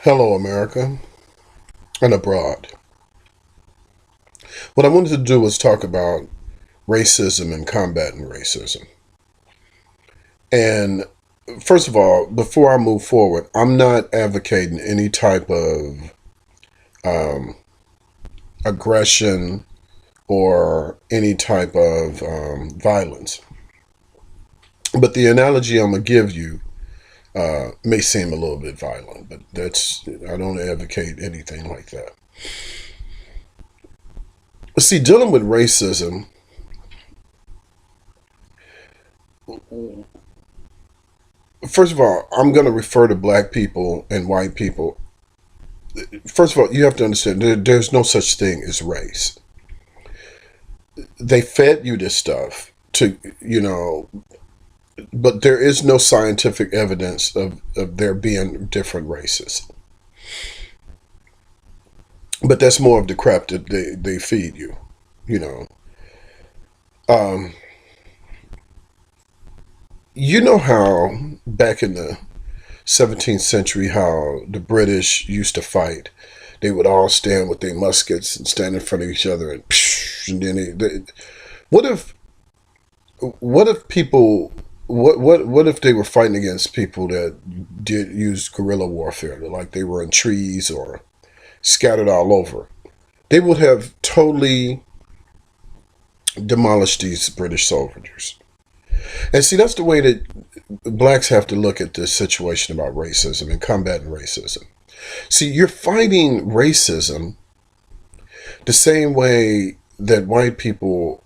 Hello, America and abroad. What I wanted to do was talk about racism and combating racism. And first of all, before I move forward, I'm not advocating any type of um, aggression or any type of violence. But the analogy I'm going to give you may seem a little bit violent, but I don't advocate anything like that. See, dealing with racism, first of all, I'm going to refer to black people and white people. First of all, you have to understand there's no such thing as race. They fed you this stuff but there is no scientific evidence of there being different races. But that's more of the crap that they feed you, you know. Um, you know how back in the 17th century, how the British used to fight. They would all stand with their muskets and stand in front of each other and then what if what if people what if they were fighting against people that did use guerrilla warfare, like they were in trees or scattered all over? They would have totally demolished these British soldiers. And see, that's the way that blacks have to look at this situation about racism and combating racism. See, you're fighting racism the same way that white people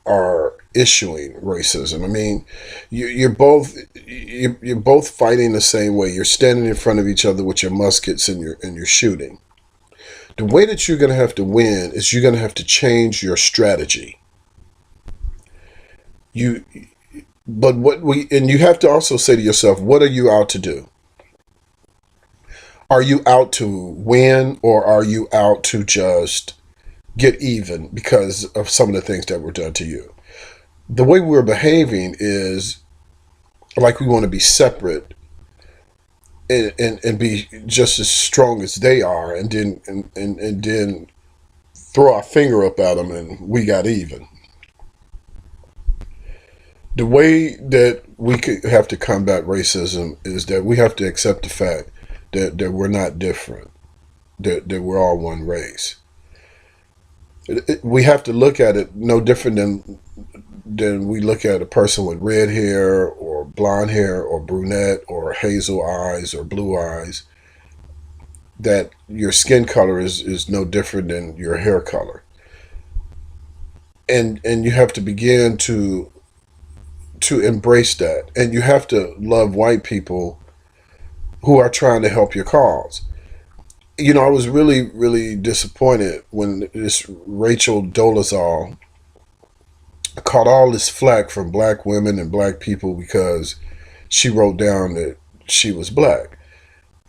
are issuing racism. I mean, you're both fighting the same way. You're standing in front of each other with your muskets and you're shooting. The way that you're going to have to win is you're going to have to change your strategy. You but what we and you have to also say to yourself, what are you out to do? Are you out to win, or are you out to just get even because of some of the things that were done to you? The way we're behaving is like we want to be separate and be just as strong as they are, and then throw our finger up at them and we got even. The way that we could have to combat racism is that we have to accept the fact that we're not different, that we're all one race. We have to look at it no different than we look at a person with red hair or blonde hair or brunette or hazel eyes or blue eyes. That your skin color is no different than your hair color, and you have to begin to embrace that, and you have to love white people who are trying to help your cause. I was really disappointed when this Rachel Dolezal caught all this flack from black women and black people because she wrote down that she was black.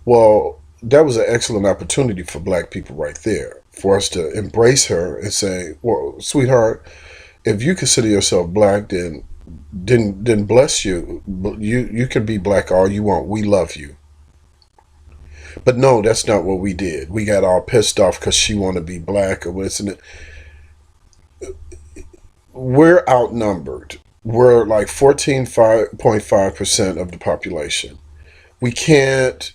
Well, that was an excellent opportunity for black people right there, for us to embrace her and say, well, sweetheart, if you consider yourself black, then bless you. You can be black all you want. We love you. But no, that's not what we did. We got all pissed off because she wanted to be black or what's in it. We're outnumbered. We're like 14.5% of the population. We can't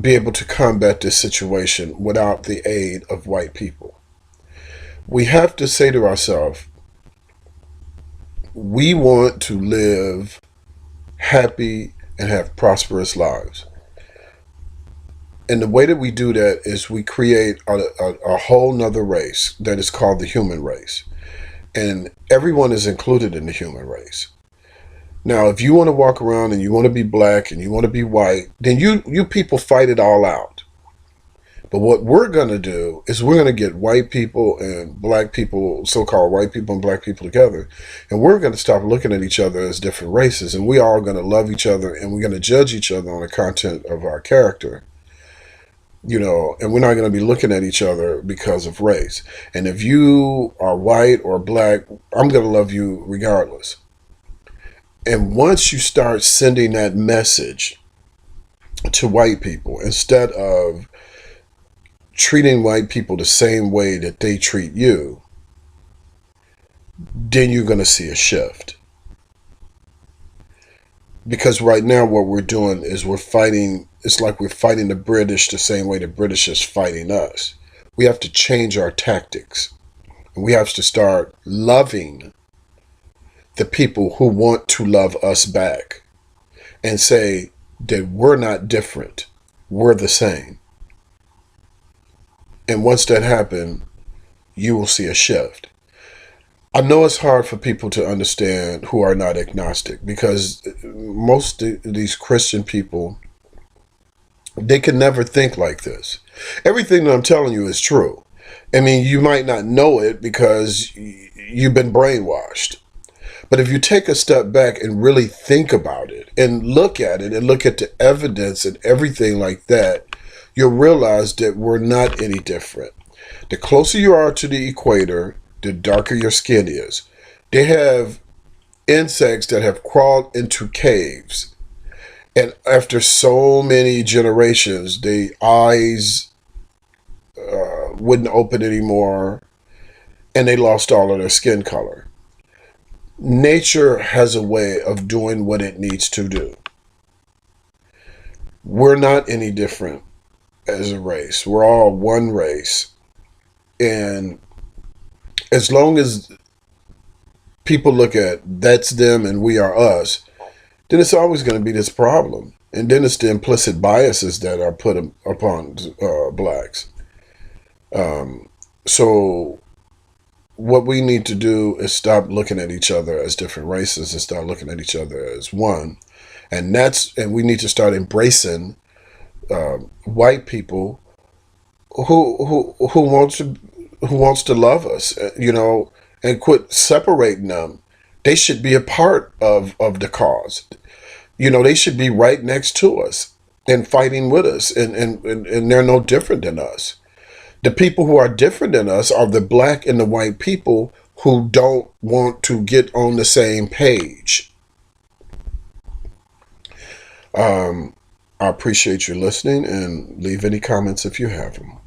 be able to combat this situation without the aid of white people. We have to say to ourselves, we want to live happy and have prosperous lives. And the way that we do that is we create a whole nother race that is called the human race. And everyone is included in the human race. Now, if you want to walk around and you want to be black and you want to be white, then you people fight it all out. But what we're going to do is we're going to get white people and black people, so-called white people and black people together. And we're going to stop looking at each other as different races. And we all going to love each other, and we're going to judge each other on the content of our character. And we're not going to be looking at each other because of race. And if you are white or black, I'm going to love you regardless. And once you start sending that message, to white people, instead of treating white people the same way that they treat you, then you're going to see a shift. Because right now what we're doing is we're fighting, it's like we're fighting the British the same way the British is fighting us. We have to change our tactics. We have to start loving the people who want to love us back and say that we're not different, we're the same. And once that happens, you will see a shift. I know it's hard for people to understand who are not agnostic, because most of these Christian people, they can never think like this. Everything that I'm telling you is true. I mean, you might not know it because you've been brainwashed. But if you take a step back and really think about it and look at it and look at the evidence and everything like that, you'll realize that we're not any different. The closer you are to the equator, the darker your skin is. They have insects that have crawled into caves, and after so many generations, the eyes wouldn't open anymore, and they lost all of their skin color. Nature has a way of doing what it needs to do. We're not any different as a race. We're all one race. And as long as people look at that's them and we are us, then it's always going to be this problem. And then it's the implicit biases that are put upon blacks. So what we need to do is stop looking at each other as different races and start looking at each other as one. And we need to start embracing white people who wants to love us, and quit separating them. They should be a part of the cause. They should be right next to us and fighting with us, and they're no different than us. The people who are different than us are the black and the white people who don't want to get on the same page. I appreciate you listening, and leave any comments if you have them.